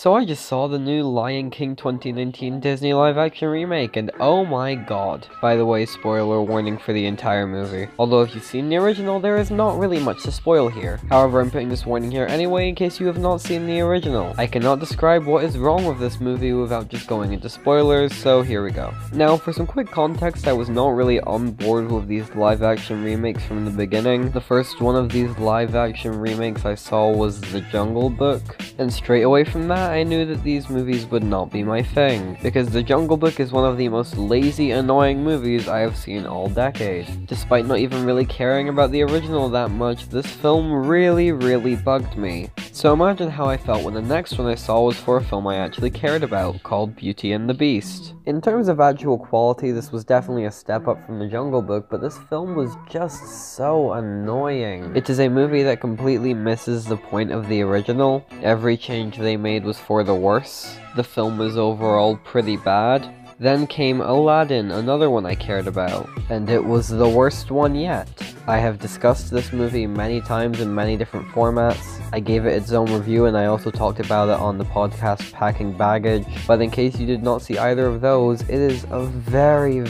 So I just saw the new Lion King 2019 Disney live-action remake, and oh my god. By the way, spoiler warning for the entire movie. Although if you've seen the original, there is not really much to spoil here. However, I'm putting this warning here anyway in case you have not seen the original. I cannot describe what is wrong with this movie without just going into spoilers, so here we go. Now, for some quick context, I was not really on board with these live-action remakes from the beginning. The first one of these live-action remakes I saw was The Jungle Book, and straight away from that, I knew that these movies would not be my thing, because The Jungle Book is one of the most lazy, annoying movies I have seen all decade. Despite not even really caring about the original that much, this film really bugged me. So imagine how I felt when the next one I saw was for a film I actually cared about, called Beauty and the Beast. In terms of actual quality, this was definitely a step up from The Jungle Book, but this film was just so annoying. It is a movie that completely misses the point of the original. Every change they made was for the worse. The film was overall pretty bad. Then came Aladdin, another one I cared about, and it was the worst one yet. I have discussed this movie many times in many different formats. I gave it its own review and I also talked about it on the podcast Packing Baggage, but in case you did not see either of those, it is a very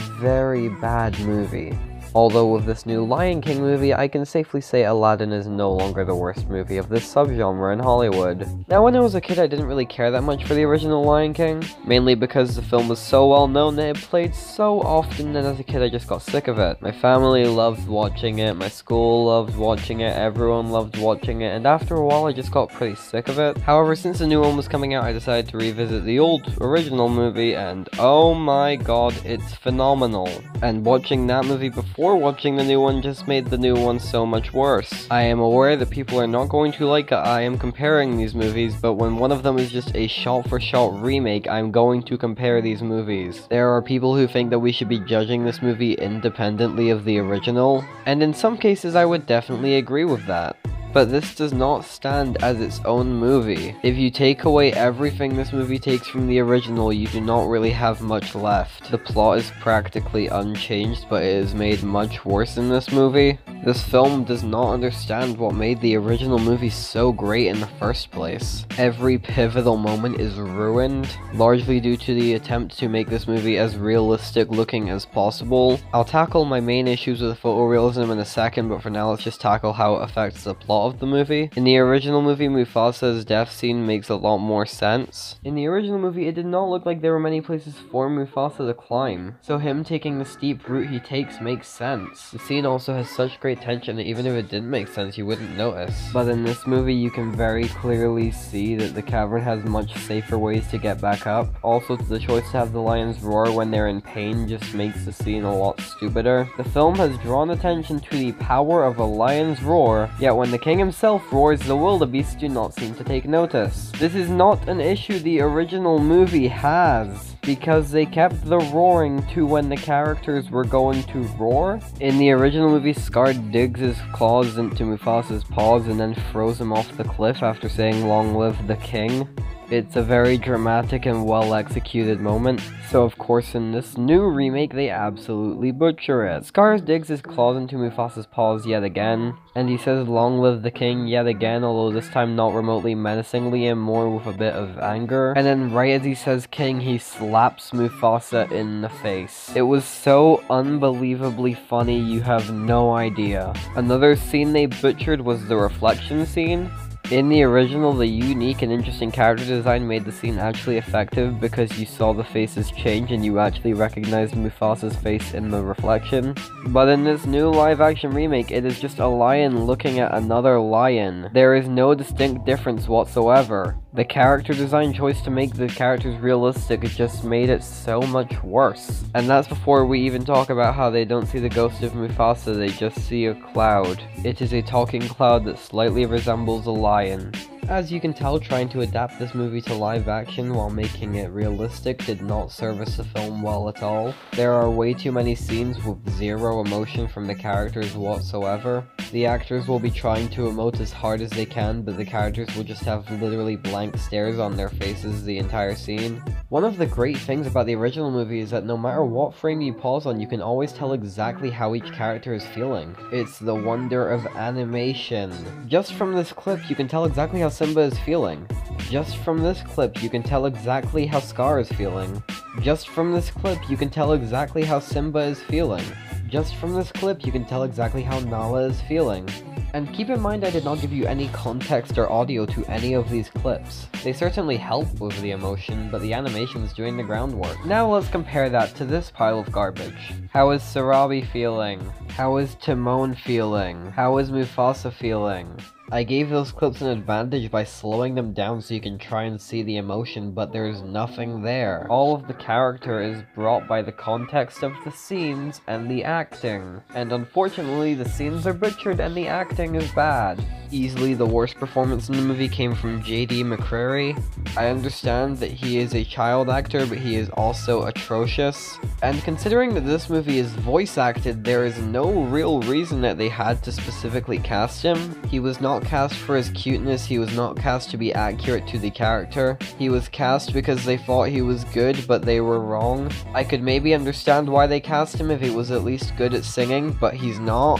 bad movie. Although with this new Lion King movie, I can safely say Aladdin is no longer the worst movie of this subgenre in Hollywood. Now, when I was a kid, I didn't really care that much for the original Lion King, mainly because the film was so well known that it played so often, and as a kid I just got sick of it. My family loved watching it, my school loved watching it, everyone loved watching it, and after a while I just got pretty sick of it. However, since the new one was coming out, I decided to revisit the old original movie, and oh my god, it's phenomenal. And watching that movie before watching the new one just made the new one so much worse. I am aware that people are not going to like I am comparing these movies, but when one of them is just a shot-for-shot remake, I'm going to compare these movies. There are people who think that we should be judging this movie independently of the original, and in some cases I would definitely agree with that. But this does not stand as its own movie. If you take away everything this movie takes from the original, you do not really have much left. The plot is practically unchanged, but it is made much worse in this movie. This film does not understand what made the original movie so great in the first place. Every pivotal moment is ruined, largely due to the attempt to make this movie as realistic looking as possible. I'll tackle my main issues with photorealism in a second, but for now let's just tackle how it affects the plot of the movie. In the original movie, Mufasa's death scene makes a lot more sense. In the original movie, it did not look like there were many places for Mufasa to climb, so him taking the steep route he takes makes sense. The scene also has such great tension that even if it didn't make sense, you wouldn't notice. But in this movie, you can very clearly see that the cavern has much safer ways to get back up. Also, the choice to have the lions roar when they're in pain just makes the scene a lot stupider. The film has drawn attention to the power of a lion's roar, yet when the king himself roars, the wildebeests do not seem to take notice. This is not an issue the original movie has, because they kept the roaring to when the characters were going to roar. In the original movie, Scar digs his claws into Mufasa's paws and then throws him off the cliff after saying "Long live the king." It's a very dramatic and well executed moment, so of course in this new remake they absolutely butcher it. Scar digs his claws into Mufasa's paws yet again, and he says "Long live the king" yet again, although this time not remotely menacingly and more with a bit of anger. And then right as he says "king," he slaps Mufasa in the face. It was so unbelievably funny, you have no idea. Another scene they butchered was the reflection scene. In the original, the unique and interesting character design made the scene actually effective because you saw the faces change and you actually recognized Mufasa's face in the reflection. But in this new live-action remake, it is just a lion looking at another lion. There is no distinct difference whatsoever. The character design choice to make the characters realistic just made it so much worse. And that's before we even talk about how they don't see the ghost of Mufasa, they just see a cloud. It is a talking cloud that slightly resembles a lion. As you can tell, trying to adapt this movie to live action while making it realistic did not service the film well at all. There are way too many scenes with zero emotion from the characters whatsoever. The actors will be trying to emote as hard as they can, but the characters will just have literally blank stares on their faces the entire scene. One of the great things about the original movie is that no matter what frame you pause on, you can always tell exactly how each character is feeling. It's the wonder of animation. Just from this clip, you can tell exactly how Simba is feeling. Just from this clip, you can tell exactly how Scar is feeling. Just from this clip, you can tell exactly how Simba is feeling. Just from this clip, you can tell exactly how Nala is feeling. And keep in mind I did not give you any context or audio to any of these clips. They certainly help with the emotion, but the animation is doing the groundwork. Now let's compare that to this pile of garbage. How is Sarabi feeling? How is Timon feeling? How is Mufasa feeling? I gave those clips an advantage by slowing them down so you can try and see the emotion, but there's nothing there. All of the character is brought by the context of the scenes and the acting. And unfortunately, the scenes are butchered and the acting is bad. Easily the worst performance in the movie came from J.D. McCreary. I understand that he is a child actor, but he is also atrocious. And considering that this movie is voice acted, there is no real reason that they had to specifically cast him. He was not cast for his cuteness, he was not cast to be accurate to the character. He was cast because they thought he was good, but they were wrong. I could maybe understand why they cast him if he was at least good at singing, but he's not.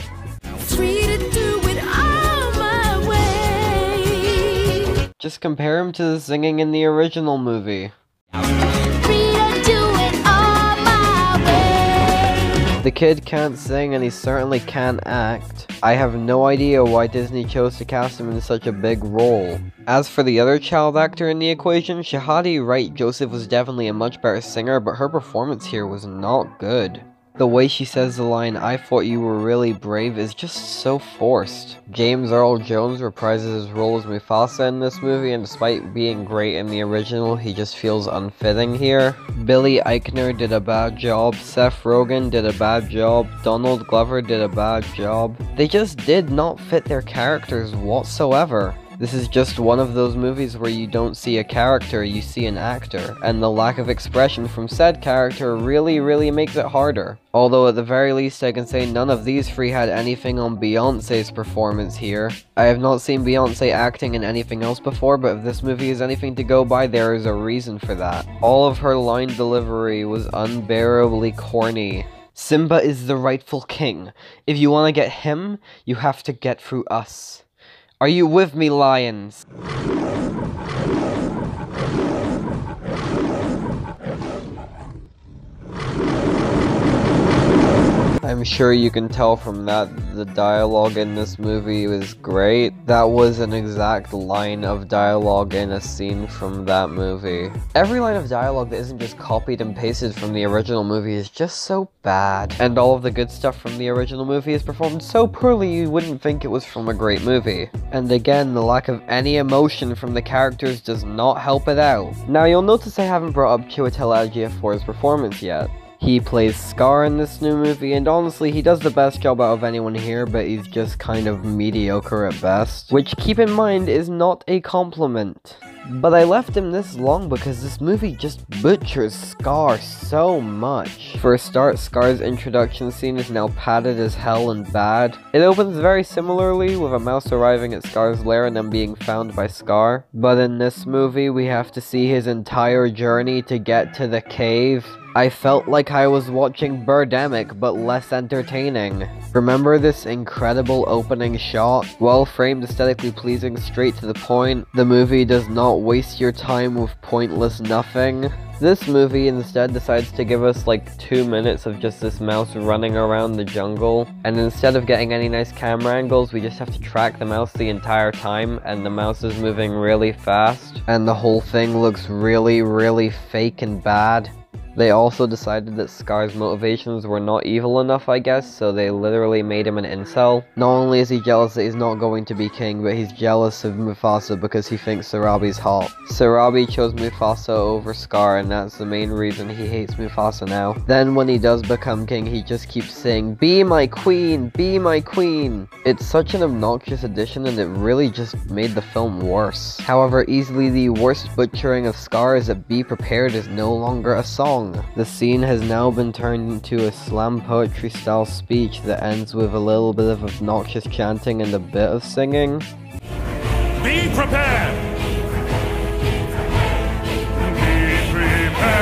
Just compare him to the singing in the original movie. The kid can't sing and he certainly can't act. I have no idea why Disney chose to cast him in such a big role. As for the other child actor in the equation, Shahadi Wright Joseph was definitely a much better singer, but her performance here was not good. The way she says the line, "I thought you were really brave," is just so forced. James Earl Jones reprises his role as Mufasa in this movie, and despite being great in the original, he just feels unfitting here. Billy Eichner did a bad job, Seth Rogen did a bad job, Donald Glover did a bad job. They just did not fit their characters whatsoever. This is just one of those movies where you don't see a character, you see an actor, and the lack of expression from said character really makes it harder. Although at the very least I can say none of these three had anything on Beyonce's performance here. I have not seen Beyonce acting in anything else before, but if this movie is anything to go by, there is a reason for that. All of her line delivery was unbearably corny. Simba is the rightful king. If you want to get him, you have to get through us. Are you with me, lions? I'm sure you can tell from that the dialogue in this movie was great. That was an exact line of dialogue in a scene from that movie. Every line of dialogue that isn't just copied and pasted from the original movie is just so bad. And all of the good stuff from the original movie is performed so poorly you wouldn't think it was from a great movie. And again, the lack of any emotion from the characters does not help it out. Now you'll notice I haven't brought up Chiwetel Ejiofor's performance yet. He plays Scar in this new movie, and honestly, he does the best job out of anyone here, but he's just kind of mediocre at best. Which, keep in mind, is not a compliment. But I left him this long because this movie just butchers Scar so much. For a start, Scar's introduction scene is now padded as hell and bad. It opens very similarly, with a mouse arriving at Scar's lair and then being found by Scar. But in this movie, we have to see his entire journey to get to the cave. I felt like I was watching Birdemic, but less entertaining. Remember this incredible opening shot? Well framed, aesthetically pleasing, straight to the point. The movie does not waste your time with pointless nothing. This movie instead decides to give us like 2 minutes of just this mouse running around the jungle, and instead of getting any nice camera angles, we just have to track the mouse the entire time, and the mouse is moving really fast, and the whole thing looks really fake and bad. They also decided that Scar's motivations were not evil enough, I guess, so they literally made him an incel. Not only is he jealous that he's not going to be king, but he's jealous of Mufasa because he thinks Sarabi's hot. Sarabi chose Mufasa over Scar, and that's the main reason he hates Mufasa now. Then when he does become king, he just keeps saying, "Be my queen, be my queen." It's such an obnoxious addition, and it really just made the film worse. However, easily the worst butchering of Scar is that "Be Prepared" is no longer a song. The scene has now been turned into a slam poetry style speech that ends with a little bit of obnoxious chanting and a bit of singing. Be prepared! Be prepared!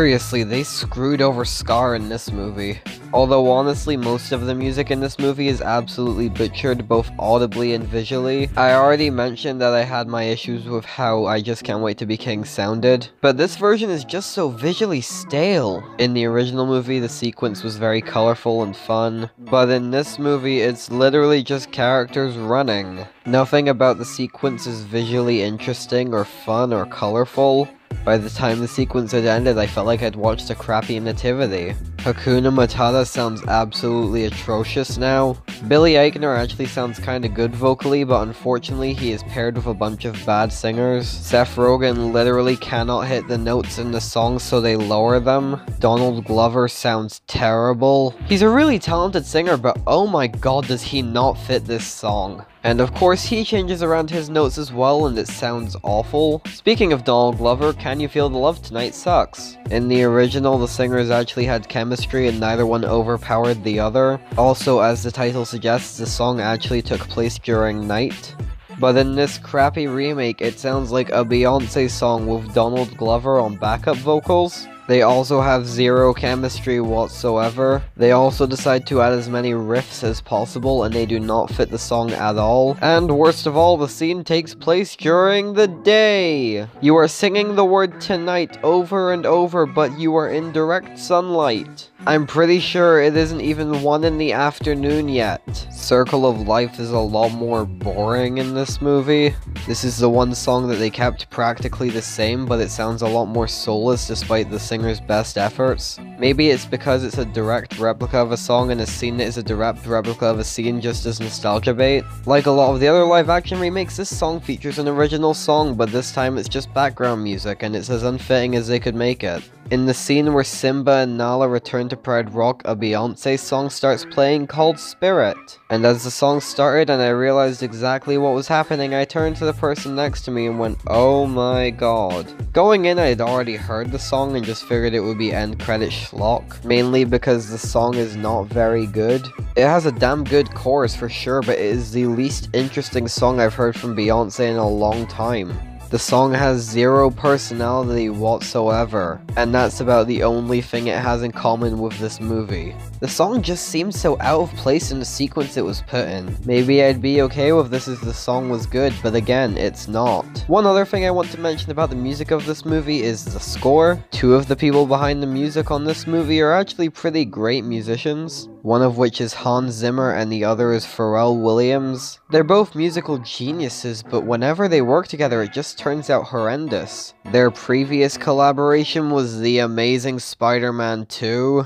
Seriously, they screwed over Scar in this movie. Although honestly, most of the music in this movie is absolutely butchered, both audibly and visually. I already mentioned that I had my issues with how I Just Can't Wait to Be King sounded, but this version is just so visually stale. In the original movie, the sequence was very colorful and fun, but in this movie, it's literally just characters running. Nothing about the sequence is visually interesting or fun or colorful. By the time the sequence had ended, I felt like I'd watched a crappy nativity. Hakuna Matata sounds absolutely atrocious now. Billy Eichner actually sounds kinda good vocally, but unfortunately he is paired with a bunch of bad singers. Seth Rogen literally cannot hit the notes in the song, so they lower them. Donald Glover sounds terrible. He's a really talented singer, but oh my god, does he not fit this song. And of course, he changes around his notes as well, and it sounds awful. Speaking of Donald Glover, Can You Feel the Love Tonight sucks. In the original, the singers actually had chemistry and neither one overpowered the other. Also, as the title suggests, the song actually took place during night. But in this crappy remake, it sounds like a Beyonce song with Donald Glover on backup vocals. They also have zero chemistry whatsoever. They also decide to add as many riffs as possible, and they do not fit the song at all. And worst of all, the scene takes place during the day! You are singing the word tonight over and over, but you are in direct sunlight. I'm pretty sure it isn't even 1 in the afternoon yet. Circle of Life is a lot more boring in this movie. This is the one song that they kept practically the same, but it sounds a lot more soulless despite the singer's best efforts. Maybe it's because it's a direct replica of a song and a scene that is a direct replica of a scene just as nostalgia bait. Like a lot of the other live action remakes, this song features an original song, but this time it's just background music and it's as unfitting as they could make it. In the scene where Simba and Nala return to Pride Rock, a Beyonce song starts playing called Spirit. And as the song started and I realized exactly what was happening, I turned to the person next to me and went, oh my god. Going in, I had already heard the song and just figured it would be end credit schlock, mainly because the song is not very good. It has a damn good chorus for sure, but it is the least interesting song I've heard from Beyonce in a long time. The song has zero personality whatsoever, and that's about the only thing it has in common with this movie. The song just seems so out of place in the sequence it was put in. Maybe I'd be okay with this if the song was good, but again, it's not. One other thing I want to mention about the music of this movie is the score. 2 of the people behind the music on this movie are actually pretty great musicians, one of which is Hans Zimmer and the other is Pharrell Williams. They're both musical geniuses, but whenever they work together it just turns out horrendous. Their previous collaboration was The Amazing Spider-Man 2.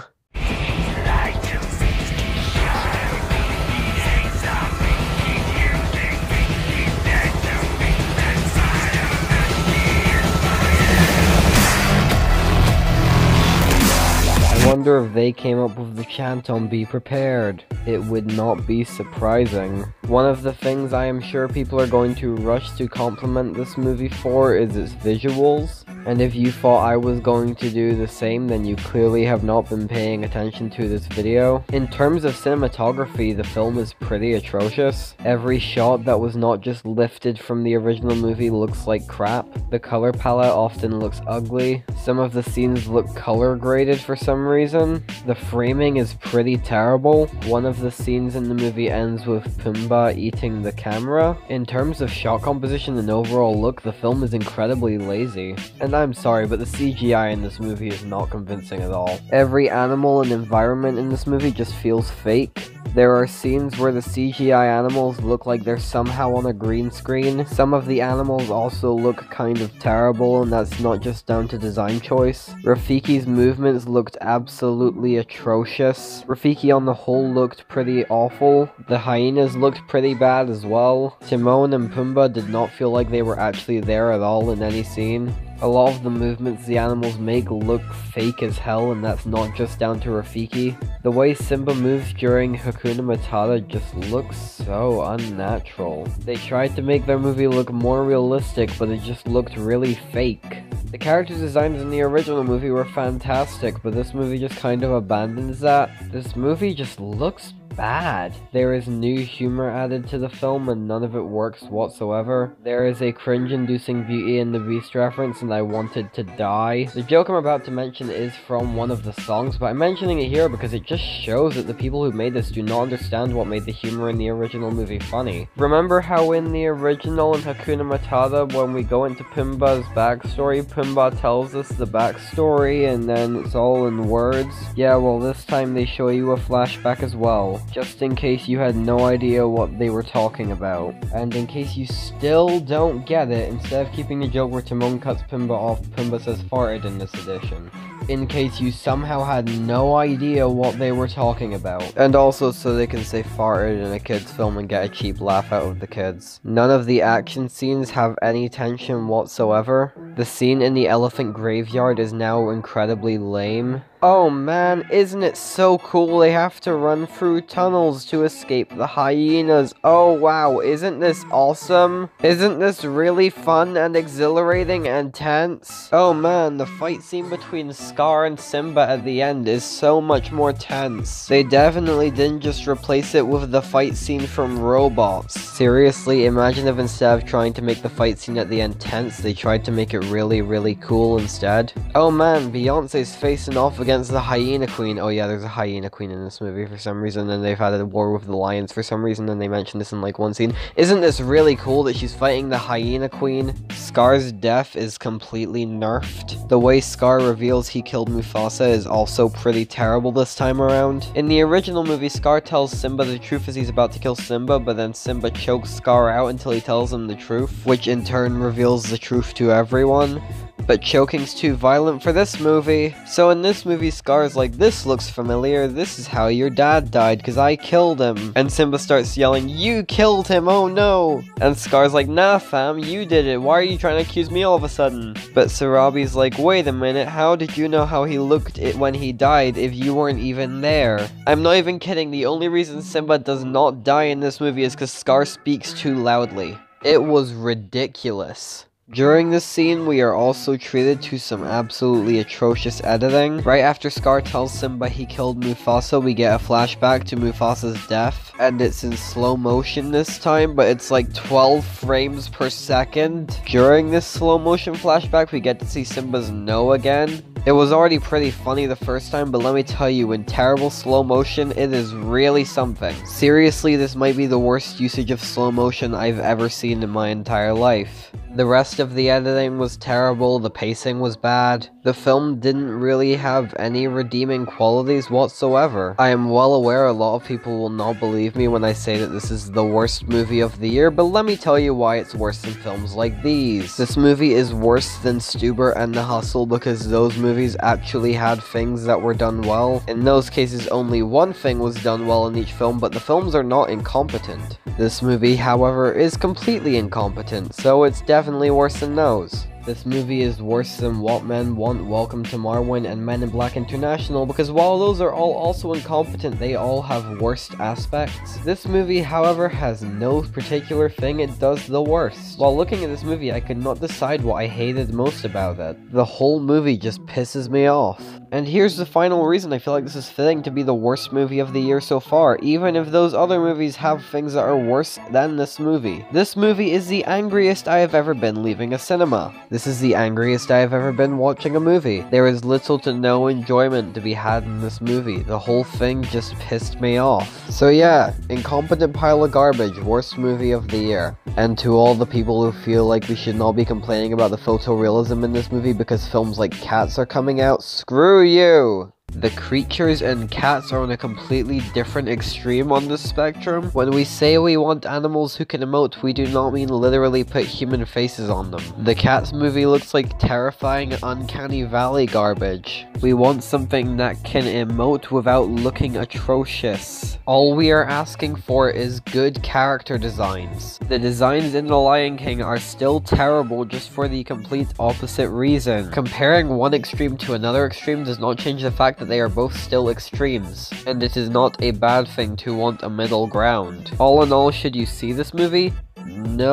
I wonder if they came up with the chant on Be Prepared. It would not be surprising. One of the things I am sure people are going to rush to compliment this movie for is its visuals. And if you thought I was going to do the same, then you clearly have not been paying attention to this video. In terms of cinematography, the film is pretty atrocious. Every shot that was not just lifted from the original movie looks like crap. The color palette often looks ugly. Some of the scenes look color graded for some reason. The framing is pretty terrible. One of the scenes in the movie ends with Pumbaa eating the camera. In terms of shot composition and overall look, the film is incredibly lazy. And I'm sorry, but the CGI in this movie is not convincing at all. Every animal and environment in this movie just feels fake. There are scenes where the CGI animals look like they're somehow on a green screen. Some of the animals also look kind of terrible, and that's not just down to design choice. Rafiki's movements looked absolutely atrocious. Rafiki on the whole looked pretty awful. The hyenas looked pretty bad as well. Timon and Pumbaa did not feel like they were actually there at all in any scene. A lot of the movements the animals make look fake as hell, and that's not just down to Rafiki. The way Simba moves during Hakuna Matata just looks so unnatural. They tried to make their movie look more realistic, but it just looked really fake. The character designs in the original movie were fantastic, but this movie just kind of abandons that. This movie just looks bad. There is new humor added to the film and none of it works whatsoever. There is a cringe-inducing Beauty and the Beast reference and I wanted to die. The joke I'm about to mention is from one of the songs, but I'm mentioning it here because it just shows that the people who made this do not understand what made the humor in the original movie funny. Remember how in the original in Hakuna Matata, when we go into Pumbaa's backstory, Pumbaa tells us the backstory and then it's all in words? Yeah, well this time they show you a flashback as well, just in case you had no idea what they were talking about. And in case you still don't get it, instead of keeping the joke where Timon cuts Pumbaa off, Pumbaa says farted in this edition. In case you somehow had no idea what they were talking about. And also so they can say farted in a kid's film and get a cheap laugh out of the kids. None of the action scenes have any tension whatsoever. The scene in the elephant graveyard is now incredibly lame. Oh man, isn't it so cool they have to run through tunnels to escape the hyenas? Oh wow, isn't this awesome? Isn't this really fun and exhilarating and tense? Oh man, the fight scene between Scar and Simba at the end is so much more tense. They definitely didn't just replace it with the fight scene from Robots. Seriously, imagine if instead of trying to make the fight scene at the end tense, they tried to make it really cool instead. Oh man, Beyonce's facing off against the Hyena Queen. Oh yeah, there's a Hyena Queen in this movie for some reason, and they've had a war with the lions for some reason, and they mentioned this in like one scene. Isn't this really cool that she's fighting the Hyena Queen? Scar's death is completely nerfed. The way Scar reveals he killed Mufasa is also pretty terrible this time around. In the original movie, Scar tells Simba the truth as he's about to kill Simba, but then Simba chokes Scar out until he tells him the truth, which in turn reveals the truth to everyone. But choking's too violent for this movie. So in this movie, Scar's like, this looks familiar, this is how your dad died, cause I killed him. And Simba starts yelling, you killed him, oh no! And Scar's like, nah fam, you did it, why are you trying to accuse me all of a sudden? But Sarabi's like, wait a minute, how did you know how he looked when he died if you weren't even there? I'm not even kidding, the only reason Simba does not die in this movie is cause Scar speaks too loudly. It was ridiculous. During this scene, we are also treated to some absolutely atrocious editing. Right after Scar tells Simba he killed Mufasa, we get a flashback to Mufasa's death, and it's in slow motion this time, but it's like 12 frames per second. During this slow motion flashback, we get to see Simba's no again. It was already pretty funny the first time, but let me tell you, in terrible slow motion, it is really something. Seriously, this might be the worst usage of slow motion I've ever seen in my entire life. The rest of the editing was terrible, the pacing was bad. The film didn't really have any redeeming qualities whatsoever. I am well aware a lot of people will not believe me when I say that this is the worst movie of the year, but let me tell you why it's worse than films like these. This movie is worse than Stuber and The Hustle because those movies actually had things that were done well. In those cases, only one thing was done well in each film, but the films are not incompetent. This movie, however, is completely incompetent, so it's definitely worse than those. This movie is worse than What Men Want, Welcome to Marwen, and Men in Black International because while those are all also incompetent, they all have worst aspects. This movie, however, has no particular thing it does the worst. While looking at this movie, I could not decide what I hated most about it. The whole movie just pisses me off. And here's the final reason I feel like this is fitting to be the worst movie of the year so far, even if those other movies have things that are worse than this movie. This movie is the angriest I have ever been leaving a cinema. This is the angriest I have ever been watching a movie. There is little to no enjoyment to be had in this movie. The whole thing just pissed me off. So yeah, incompetent pile of garbage, worst movie of the year. And to all the people who feel like we should not be complaining about the photorealism in this movie because films like Cats are coming out, screw you! The creatures and cats are on a completely different extreme on this spectrum. When we say we want animals who can emote, we do not mean literally put human faces on them. The Cats movie looks like terrifying Uncanny Valley garbage. We want something that can emote without looking atrocious. All we are asking for is good character designs. The designs in The Lion King are still terrible just for the complete opposite reason. Comparing one extreme to another extreme does not change the fact that they are both still extremes, and it is not a bad thing to want a middle ground. All in all, should you see this movie? No.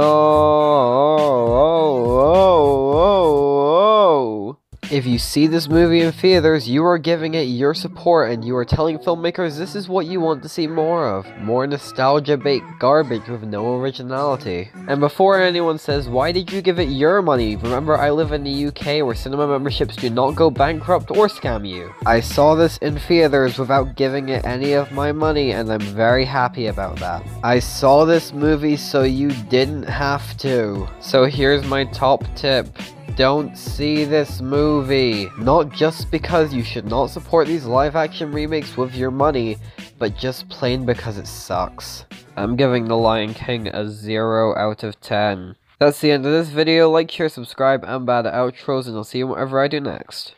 If you see this movie in theaters, you are giving it your support and you are telling filmmakers this is what you want to see more of. More nostalgia-bait garbage with no originality. And before anyone says, why did you give it your money? Remember, I live in the UK where cinema memberships do not go bankrupt or scam you. I saw this in theaters without giving it any of my money and I'm very happy about that. I saw this movie so you didn't have to. So here's my top tip. Don't see this movie. Not just because you should not support these live-action remakes with your money, but just plain because it sucks. I'm giving The Lion King a 0 out of 10. That's the end of this video. Like, share, subscribe, and bad outros, and I'll see you whatever I do next.